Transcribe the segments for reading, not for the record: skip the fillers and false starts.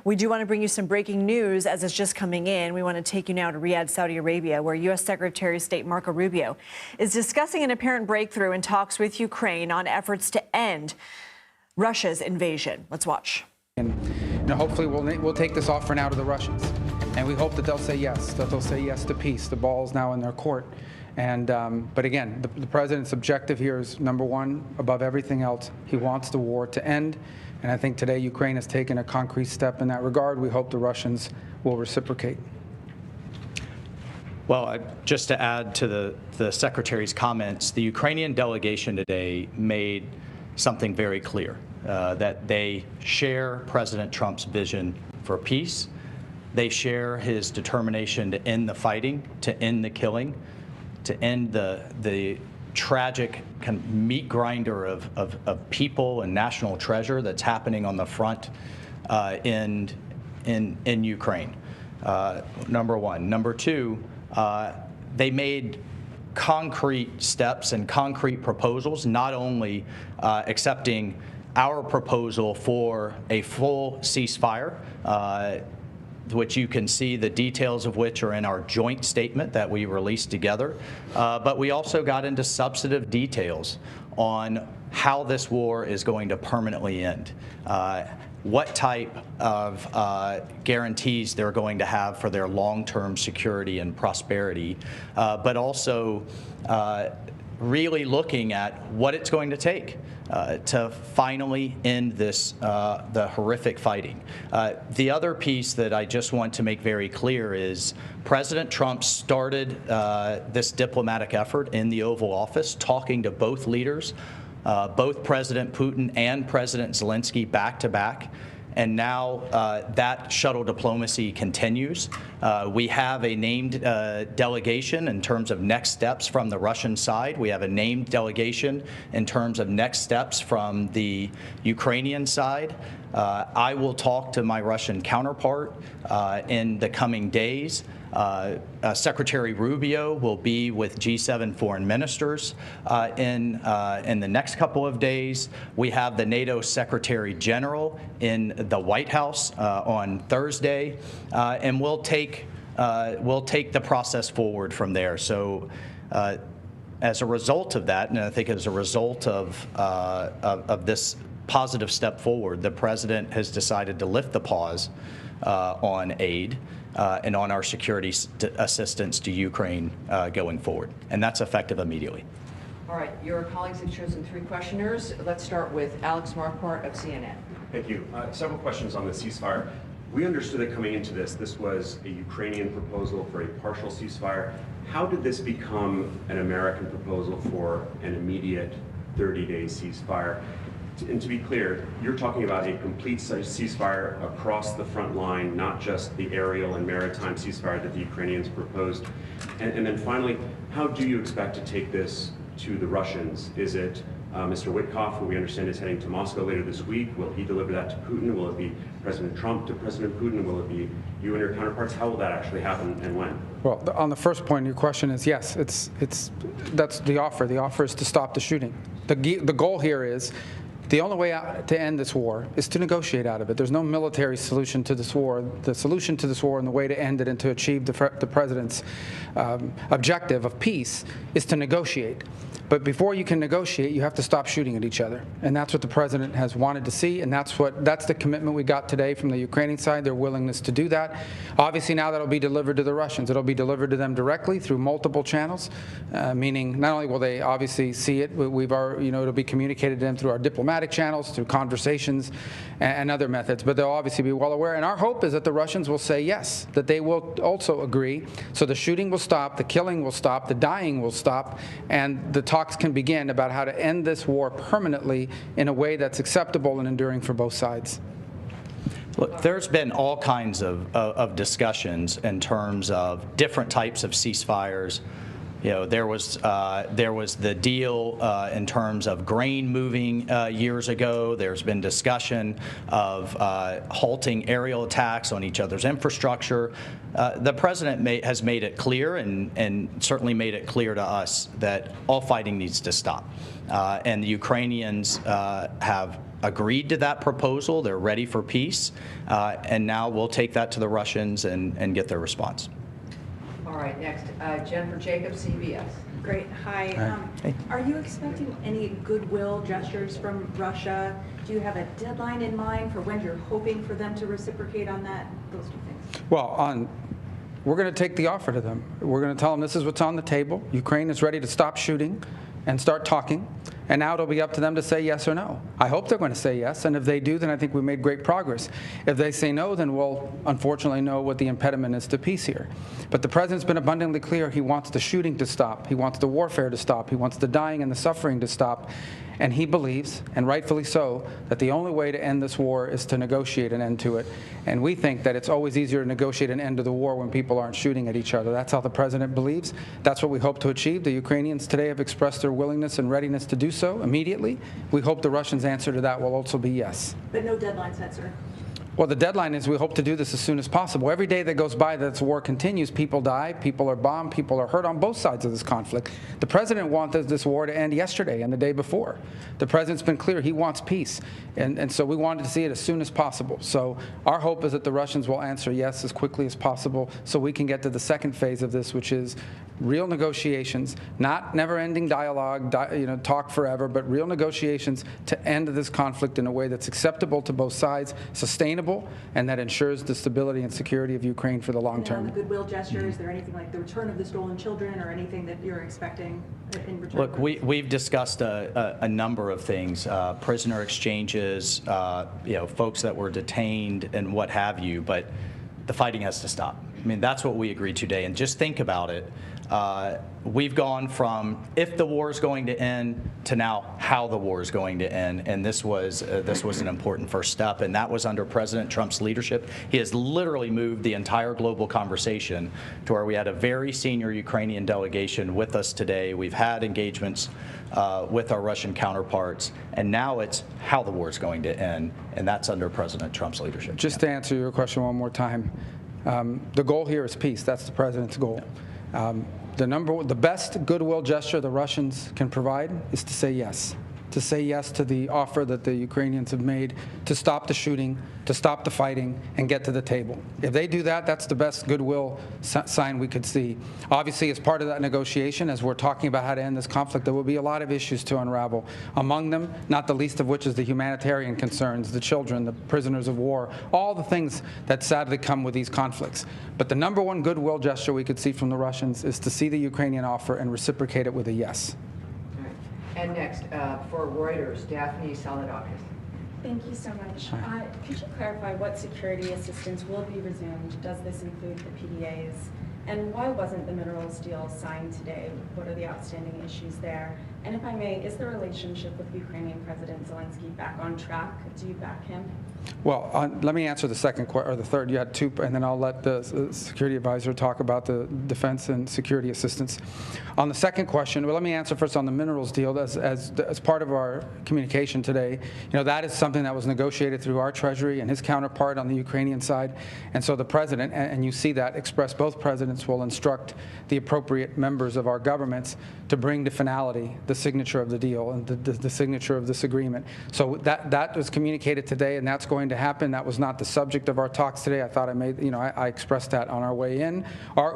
We do want to bring you some breaking news as it's just coming in. We want to take you now to Riyadh, Saudi Arabia, where U.S. Secretary of State Marco Rubio is discussing an apparent breakthrough in talks with Ukraine on efforts to end Russia's invasion. Let's watch. And hopefully we'll take this offer now to the Russians, and we hope that they'll say yes, to peace. The ball's now in their court. And but again, the president's objective here is, number one, above everything else, he wants the war to end. And I think today Ukraine has taken a concrete step in that regard. We hope the Russians will reciprocate. Well, just to add to the Secretary's comments, the Ukrainian delegation today made something very clear, that they share President Trump's vision for peace. They share his determination to end the fighting, to end the killing, to end the tragic kind of meat grinder of people and national treasure that's happening on the front in Ukraine. Number one. Number two, they made concrete steps and concrete proposals, not only accepting our proposal for a full ceasefire, which you can see the details of which are in our joint statement that we released together. But we also got into substantive details on how this war is going to permanently end, what type of guarantees they're going to have for their long-term security and prosperity, but also really looking at what it's going to take to finally end this, the horrific fighting. The other piece that I just want to make very clear is President Trump started this diplomatic effort in the Oval Office, talking to both leaders, both President Putin and President Zelensky back to back. And now that shuttle diplomacy continues. We have a named delegation in terms of next steps from the Russian side. We have a named delegation in terms of next steps from the Ukrainian side. I will talk to my Russian counterpart in the coming days. Secretary Rubio will be with G7 foreign ministers in the next couple of days. We have the NATO Secretary General in the White House on Thursday, and we'll take the process forward from there. So, as a result of that, and I think as a result of this positive step forward, the president has decided to lift the pause on aid and on our security assistance to Ukraine going forward. And that's effective immediately. All right, your colleagues have chosen 3 questioners. Let's start with Alex Marquardt of CNN. Thank you. Several questions on the ceasefire. We understood that coming into this was a Ukrainian proposal for a partial ceasefire. How did this become an American proposal for an immediate 30-day ceasefire? And to be clear, you're talking about a complete ceasefire across the front line, not just the aerial and maritime ceasefire that the Ukrainians proposed. And then finally, how do you expect to take this to the Russians? Is it Mr. Witkoff, who we understand is heading to Moscow later this week? Will he deliver that to Putin? Will it be President Trump to President Putin? Will it be you and your counterparts? How will that actually happen and when? Well, on the first point, your question is yes. That's the offer. The offer is to stop the shooting. The goal here is, the only way out to end this war is to negotiate out of it. There's no military solution to this war. The solution to this war and the way to end it and to achieve the president's objective of peace is to negotiate. But before you can negotiate, you have to stop shooting at each other. And that's what the president has wanted to see, and that's the commitment we got today from the Ukrainian side, their willingness to do that. Obviously now that'll be delivered to the Russians. It'll be delivered to them directly through multiple channels, meaning not only will they obviously see it, it'll be communicated to them through our diplomatic channels, through conversations and other methods, but they'll obviously be well aware. And our hope is that the Russians will say yes, that they will also agree. So the shooting will stop, the killing will stop, the dying will stop, and the talks can begin about how to end this war permanently in a way that's acceptable and enduring for both sides. Look, there's been all kinds of discussions in terms of different types of ceasefires. You know, there was the deal in terms of grain moving years ago. There's been discussion of halting aerial attacks on each other's infrastructure. The president has made it clear, and certainly made it clear to us, that all fighting needs to stop. And the Ukrainians have agreed to that proposal. They're ready for peace. And now we'll take that to the Russians and get their response. All right, next, Jennifer Jacobs, CBS. Great. Hi. Are you expecting any goodwill gestures from Russia? Do you have a deadline in mind for when you're hoping for them to reciprocate on that? Those two things. Well, we're going to take the offer to them. We're going to tell them this is what's on the table. Ukraine is ready to stop shooting and start talking. And now it'll be up to them to say yes or no. I hope they're going to say yes, and if they do, then I think we made great progress. If they say no, then we'll unfortunately know what the impediment is to peace here. But the president's been abundantly clear he wants the shooting to stop. He wants the warfare to stop. He wants the dying and the suffering to stop. And he believes, and rightfully so, that the only way to end this war is to negotiate an end to it. And we think that it's always easier to negotiate an end to the war when people aren't shooting at each other. That's how the president believes. That's what we hope to achieve. The Ukrainians today have expressed their willingness and readiness to do so immediately. We hope the Russians' answer to that will also be yes. But no deadline set, sir. Well, the deadline is we hope to do this as soon as possible. Every day that goes by that this war continues, people die, people are bombed, people are hurt on both sides of this conflict. The president wanted this war to end yesterday and the day before. The president's been clear he wants peace, and so we wanted to see it as soon as possible. So our hope is that the Russians will answer yes as quickly as possible so we can get to the second phase of this, which is real negotiations, not never-ending dialogue, talk forever, but real negotiations to end this conflict in a way that's acceptable to both sides, sustainable, and that ensures the stability and security of Ukraine for the long term. And on the goodwill gesture, is there anything like the return of the stolen children or anything that you're expecting in return? Look, we've discussed a number of things, prisoner exchanges, folks that were detained and what have you, but the fighting has to stop. I mean, that's what we agreed today. And just think about it. We've gone from if the war is going to end to now how the war is going to end, and this was an important first step, and that was under President Trump's leadership. He has literally moved the entire global conversation to where we had a very senior Ukrainian delegation with us today. We've had engagements with our Russian counterparts, and now it's how the war is going to end, and that's under President Trump's leadership. Just to answer your question one more time, the goal here is peace. That's the president's goal. The best goodwill gesture the Russians can provide is to say yes to the offer that the Ukrainians have made to stop the shooting, to stop the fighting, and get to the table. If they do that, that's the best goodwill sign we could see. Obviously, as part of that negotiation, as we're talking about how to end this conflict, there will be a lot of issues to unravel. Among them, not the least of which is the humanitarian concerns, the children, the prisoners of war, all the things that sadly come with these conflicts. But the number one goodwill gesture we could see from the Russians is to see the Ukrainian offer and reciprocate it with a yes. And next, for Reuters, Daphne Saladakis. Thank you so much. Could you clarify what security assistance will be resumed? Does this include the PDAs? And why wasn't the minerals deal signed today? What are the outstanding issues there? And if I may, is the relationship with Ukrainian President Zelensky back on track? Do you back him? Well, let me answer the second or the third. You had two, and then I'll let the security advisor talk about the defense and security assistance. On the second question, well, let me answer first on the minerals deal. As part of our communication today, that is something that was negotiated through our Treasury and his counterpart on the Ukrainian side. And so the president, and you see that expressed, both presidents will instruct the appropriate members of our governments to bring to finality the signature of the deal and the signature of this agreement. So that was communicated today, and that's going to happen. That was not the subject of our talks today. I thought I expressed that on our way in.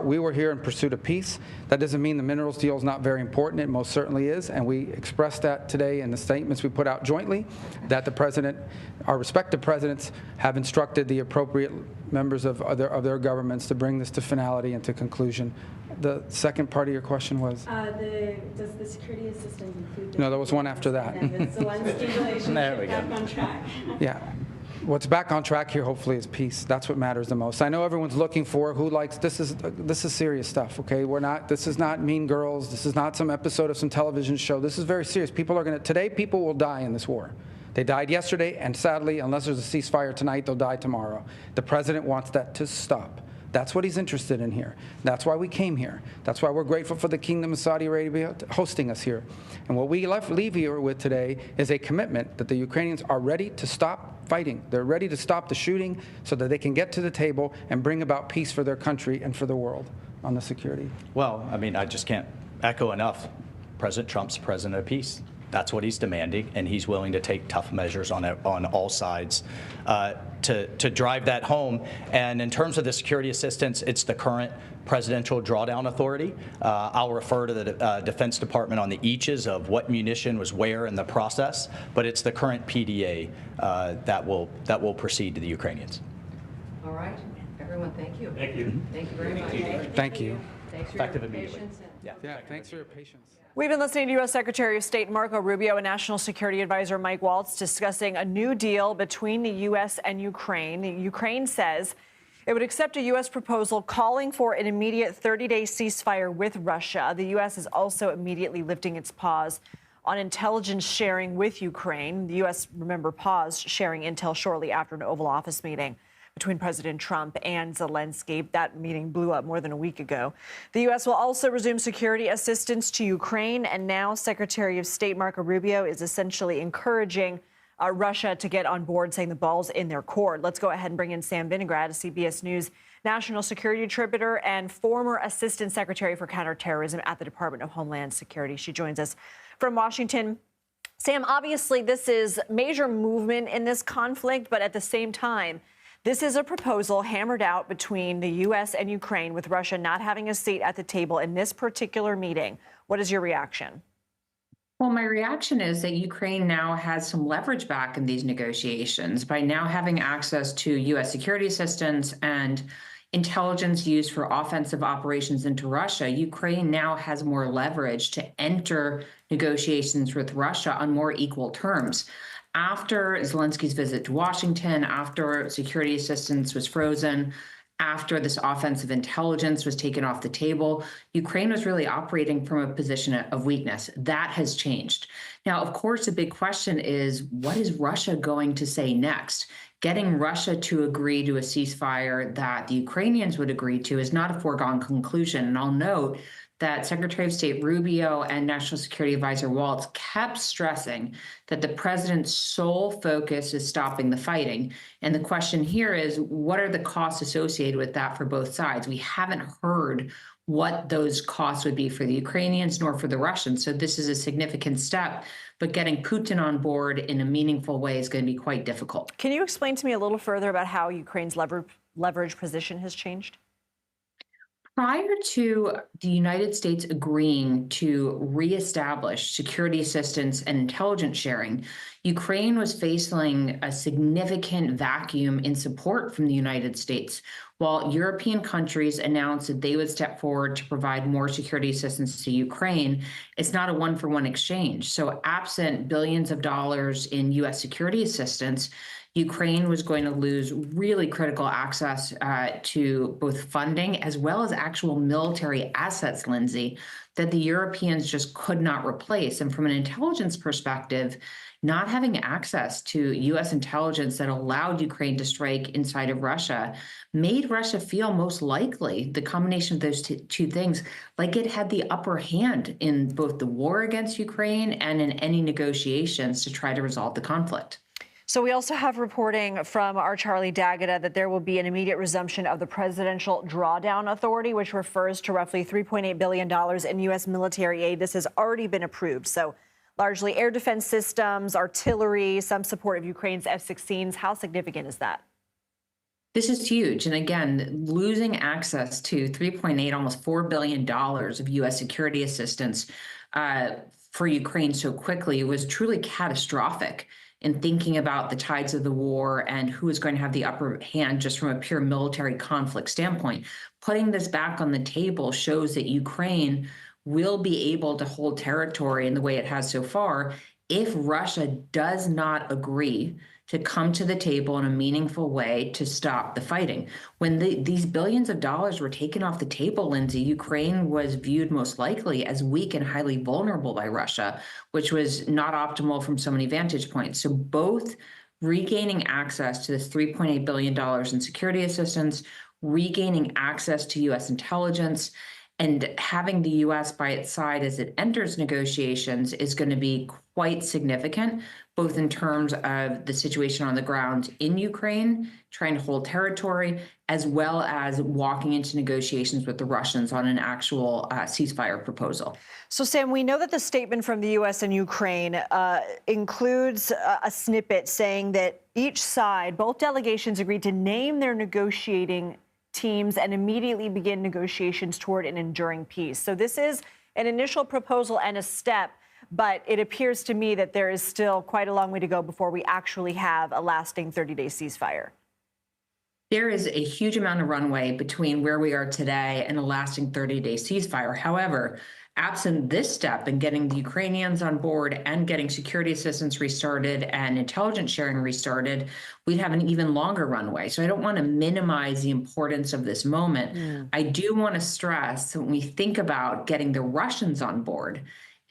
We were here in pursuit of peace. That doesn't mean the minerals deal is not very important. It most certainly is, and we expressed that today in the statements we put out jointly, that the president, our respective presidents, have instructed the appropriate members of their governments to bring this to finality and to conclusion. The second part of your question was? Does the security assistance include? No, there was one after that. And the Zelensky relationship There we go. back on track? Yeah. What's back on track here, hopefully, is peace. That's what matters the most. I know everyone's looking for who likes this is serious stuff. Okay, this is not Mean Girls. This is not some episode of some television show. This is very serious. Today people will die in this war. They died yesterday, and sadly, unless there's a ceasefire tonight, they'll die tomorrow. The president wants that to stop. That's what he's interested in here. That's why we came here. That's why we're grateful for the Kingdom of Saudi Arabia hosting us here. And what we leave here with today is a commitment that the Ukrainians are ready to stop fighting. They're ready to stop the shooting so that they can get to the table and bring about peace for their country and for the world on the security. Well, I mean, I just can't echo enough. President Trump's president of peace. That's what he's demanding, and he's willing to take tough measures on all sides to drive that home. And in terms of the security assistance, it's the current presidential drawdown authority. I'll refer to the Defense Department on the eaches of what munition was where in the process, but it's the current PDA that will proceed to the Ukrainians. All right, everyone, thank you. Thank you. Thank you very much. Thank you. Thanks for Effective your immediately. patience. Yeah, thanks for your patience. We've been listening to U.S. Secretary of State Marco Rubio and National Security Advisor Mike Waltz discussing a new deal between the U.S. and Ukraine. Ukraine says it would accept a U.S. proposal calling for an immediate 30-day ceasefire with Russia. The U.S. is also immediately lifting its pause on intelligence sharing with Ukraine. The U.S., remember, paused sharing intel shortly after an Oval Office meeting between President Trump and Zelensky. That meeting blew up more than a week ago. The U.S. will also resume security assistance to Ukraine, and now Secretary of State Marco Rubio is essentially encouraging Russia to get on board, saying the ball's in their court. Let's go ahead and bring in Sam Vinograd, a CBS News national security contributor and former Assistant Secretary for Counterterrorism at the Department of Homeland Security. She joins us from Washington. Sam, obviously this is major movement in this conflict, but at the same time, this is a proposal hammered out between the U.S. and Ukraine, with Russia not having a seat at the table in this particular meeting. What is your reaction? Well, my reaction is that Ukraine now has some leverage back in these negotiations by now having access to U.S. security assistance and intelligence used for offensive operations into Russia. Ukraine now has more leverage to enter negotiations with Russia on more equal terms. After Zelensky's visit to Washington, after security assistance was frozen, after this offensive intelligence was taken off the table, Ukraine was really operating from a position of weakness. That has changed. Now, of course, the big question is, what is Russia going to say next? Getting Russia to agree to a ceasefire that the Ukrainians would agree to is not a foregone conclusion. And I'll note that Secretary of State Rubio and National Security Advisor Waltz kept stressing that the president's sole focus is stopping the fighting. And the question here is, what are the costs associated with that for both sides? We haven't heard what those costs would be for the Ukrainians nor for the Russians. So this is a significant step, but getting Putin on board in a meaningful way is going to be quite difficult. Can you explain to me a little further about how Ukraine's leverage position has changed? Prior to the United States agreeing to reestablish security assistance and intelligence sharing, Ukraine was facing a significant vacuum in support from the United States. While European countries announced that they would step forward to provide more security assistance to Ukraine, it's not a one-for-one exchange. So absent billions of dollars in U.S. security assistance, Ukraine was going to lose really critical access to both funding as well as actual military assets, Lindsay, that the Europeans just could not replace. And from an intelligence perspective, not having access to U.S. intelligence that allowed Ukraine to strike inside of Russia made Russia feel most likely, the combination of those two things, like it had the upper hand in both the war against Ukraine and in any negotiations to try to resolve the conflict. So we also have reporting from our Charlie D'Agata that there will be an immediate resumption of the Presidential Drawdown Authority, which refers to roughly $3.8 billion in U.S. military aid. This has already been approved. So largely air defense systems, artillery, some support of Ukraine's F-16s. How significant is that? This is huge. And again, losing access to $3.8, almost $4 billion of U.S. security assistance for Ukraine so quickly was truly catastrophic in thinking about the tides of the war and who is going to have the upper hand just from a pure military conflict standpoint. Putting this back on the table shows that Ukraine will be able to hold territory in the way it has so far if Russia does not agree to come to the table in a meaningful way to stop the fighting. When these billions of dollars were taken off the table, Lindsay, Ukraine was viewed most likely as weak and highly vulnerable by Russia, which was not optimal from so many vantage points. So both regaining access to this $3.8 billion in security assistance, regaining access to U.S. intelligence, and having the U.S. by its side as it enters negotiations is going to be quite significant. both in terms of the situation on the ground in Ukraine, trying to hold territory, as well as walking into negotiations with the Russians on an actual ceasefire proposal. So, Sam, we know that the statement from the U.S. and Ukraine includes a snippet saying that each side, both delegations, agreed to name their negotiating teams and immediately begin negotiations toward an enduring peace. So this is an initial proposal and a step, but it appears to me that there is still quite a long way to go before we actually have a lasting 30-day ceasefire. There is a huge amount of runway between where we are today and a lasting 30-day ceasefire. However, absent this step in getting the Ukrainians on board and getting security assistance restarted and intelligence sharing restarted, we'd have an even longer runway. So I don't want to minimize the importance of this moment. I do want to stress that when we think about getting the Russians on board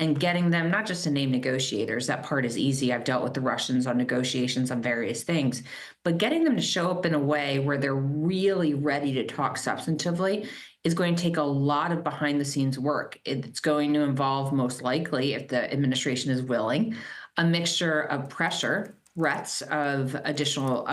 and getting them not just to name negotiators, that part is easy. I've dealt with the Russians on negotiations on various things, but getting them to show up in a way where they're really ready to talk substantively is going to take a lot of behind the scenes work. It's going to involve, most likely, if the administration is willing, a mixture of pressure, threats of additional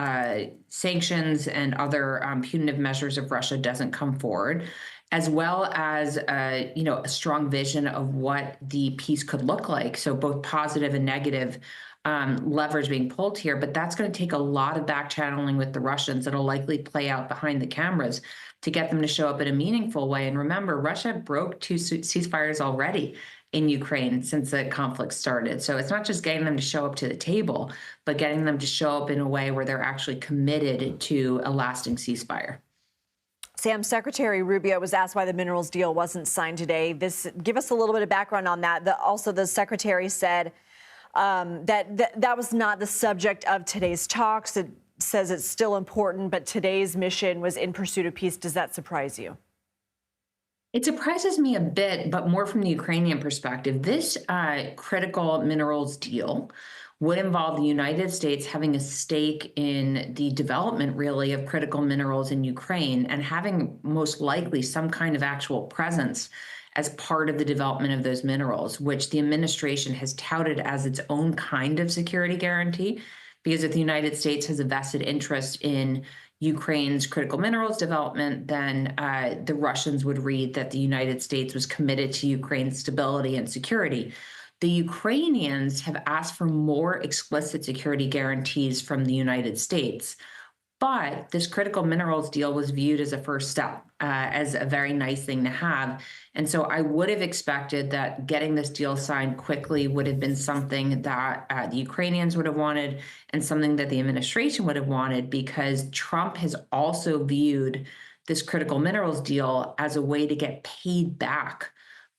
sanctions and other punitive measures if Russia doesn't come forward, as well as a strong vision of what the peace could look like. So both positive and negative levers being pulled here, but that's going to take a lot of back channeling with the Russians that'll likely play out behind the cameras to get them to show up in a meaningful way. And remember, Russia broke 2 ceasefires already in Ukraine since the conflict started. So it's not just getting them to show up to the table, but getting them to show up in a way where they're actually committed to a lasting ceasefire. Sam, Secretary Rubio was asked why the minerals deal wasn't signed today. Give us a little bit of background on that. Also, the secretary said that was not the subject of today's talks. It says it's still important, but today's mission was in pursuit of peace. Does that surprise you? It surprises me a bit, but more from the Ukrainian perspective. This critical minerals deal would involve the United States having a stake in the development, really, of critical minerals in Ukraine and having most likely some kind of actual presence as part of the development of those minerals, which the administration has touted as its own kind of security guarantee. Because if the United States has a vested interest in Ukraine's critical minerals development, then the Russians would read that the United States was committed to Ukraine's stability and security. The Ukrainians have asked for more explicit security guarantees from the United States, but this critical minerals deal was viewed as a first step, as a very nice thing to have. And so I would have expected that getting this deal signed quickly would have been something that the Ukrainians would have wanted and something that the administration would have wanted, because Trump has also viewed this critical minerals deal as a way to get paid back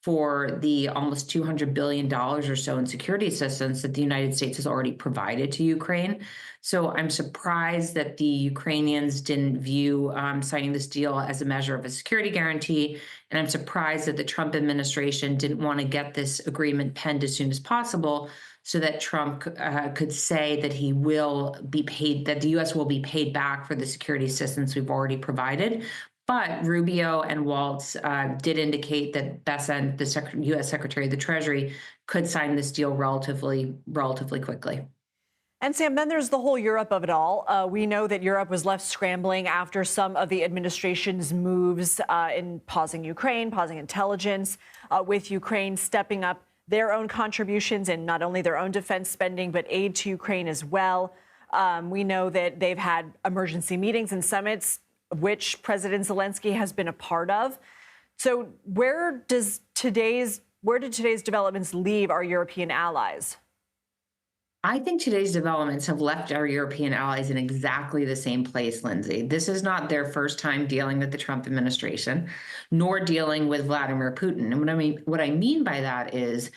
for the almost $200 billion or so in security assistance that the United States has already provided to Ukraine. So I'm surprised that the Ukrainians didn't view signing this deal as a measure of a security guarantee. And I'm surprised that the Trump administration didn't want to get this agreement penned as soon as possible so that Trump could say that he will be paid, that the U.S. will be paid back for the security assistance we've already provided. But Rubio and Waltz did indicate that Bessent, the U.S. Secretary of the Treasury, could sign this deal relatively quickly. And Sam, then there's the whole Europe of it all. We know that Europe was left scrambling after some of the administration's moves in pausing Ukraine, pausing intelligence, with Ukraine stepping up their own contributions and not only their own defense spending, but aid to Ukraine as well. We know that they've had emergency meetings and summits, which President Zelensky has been a part of. So where did today's developments leave our European allies? I think today's developments have left our European allies in exactly the same place, Lindsay. This is not their first time dealing with the Trump administration, nor dealing with Vladimir Putin. And what I mean by that is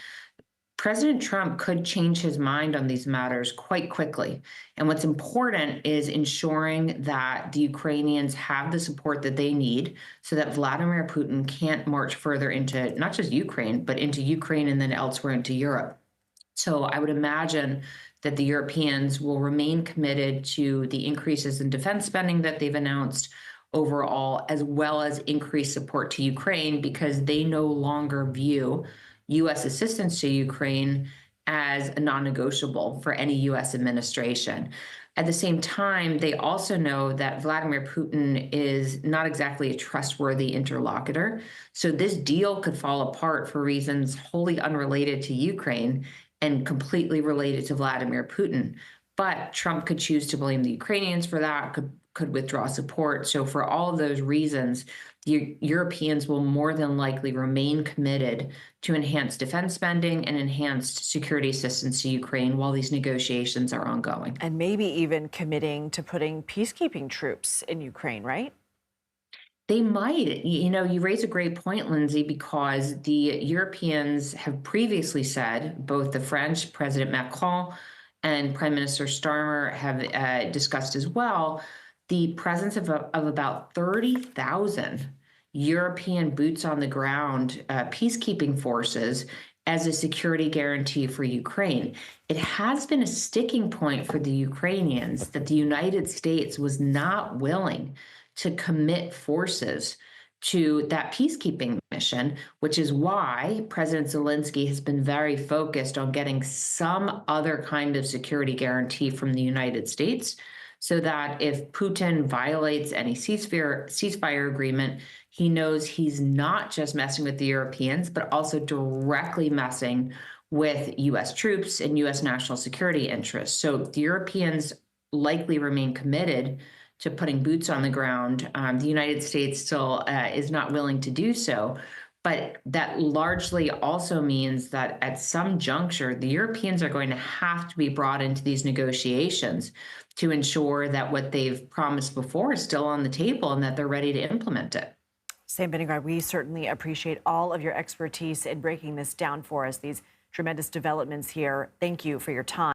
President Trump could change his mind on these matters quite quickly. And what's important is ensuring that the Ukrainians have the support that they need so that Vladimir Putin can't march further into not just Ukraine, but into Ukraine and then elsewhere into Europe. So I would imagine that the Europeans will remain committed to the increases in defense spending that they've announced overall, as well as increased support to Ukraine, because they no longer view U.S. assistance to Ukraine as a non-negotiable for any U.S. administration. At the same time, they also know that Vladimir Putin is not exactly a trustworthy interlocutor. So this deal could fall apart for reasons wholly unrelated to Ukraine and completely related to Vladimir Putin. But Trump could choose to blame the Ukrainians for that, could withdraw support. So for all of those reasons, the Europeans will more than likely remain committed to enhanced defense spending and enhanced security assistance to Ukraine while these negotiations are ongoing. And maybe even committing to putting peacekeeping troops in Ukraine, right? They might. You know, you raise a great point, Lindsay, because the Europeans have previously said, both the French, President Macron, and Prime Minister Starmer have discussed as well, the presence of about 30,000 European boots on the ground peacekeeping forces as a security guarantee for Ukraine. It has been a sticking point for the Ukrainians that the United States was not willing to commit forces to that peacekeeping mission, which is why President Zelensky has been very focused on getting some other kind of security guarantee from the United States, so that if Putin violates any ceasefire agreement, he knows he's not just messing with the Europeans, but also directly messing with U.S. troops and U.S. national security interests. So the Europeans likely remain committed to putting boots on the ground. The United States still is not willing to do so. But that largely also means that at some juncture, the Europeans are going to have to be brought into these negotiations to ensure that what they've promised before is still on the table and that they're ready to implement it. Sam Vinograd, we certainly appreciate all of your expertise in breaking this down for us, these tremendous developments here. Thank you for your time.